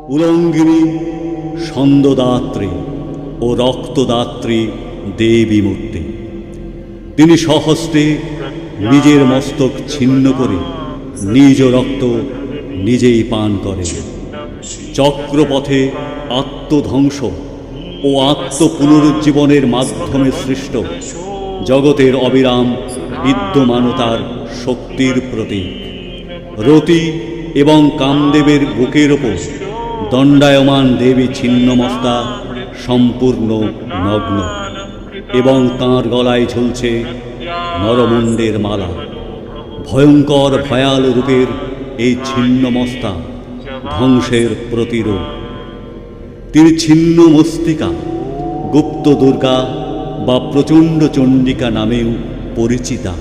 উলঙ্গিনী ছন্দদাত্রী ও রক্তদাত্রী দেবী মূর্তি। তিনি স্বহস্তে নিজের মস্তক ছিন্ন করে নিজ রক্ত নিজেই পান করেন। চক্রপথে আত্মধ্বংস ও আত্মপুনরুজ্জীবনের মাধ্যমে সৃষ্ট জগতের অবিরাম বিদ্যমানতার শক্তির প্রতীক। রতি এবং কামদেবের বুকের ওপর দণ্ডায়মান দেবী ছিন্নমস্তা সম্পূর্ণ নগ্ন এবং তাঁর গলায় ঝুলছে নরমুণ্ডের মালা। ভয়ঙ্কর ভয়াল রূপের এই ছিন্নমস্তা ধ্বংসের প্রতিরূপ। তিনি ছিন্ন মস্তিকা, গুপ্ত দুর্গা বা প্রচণ্ড চণ্ডিকা নামেও পরিচিতা।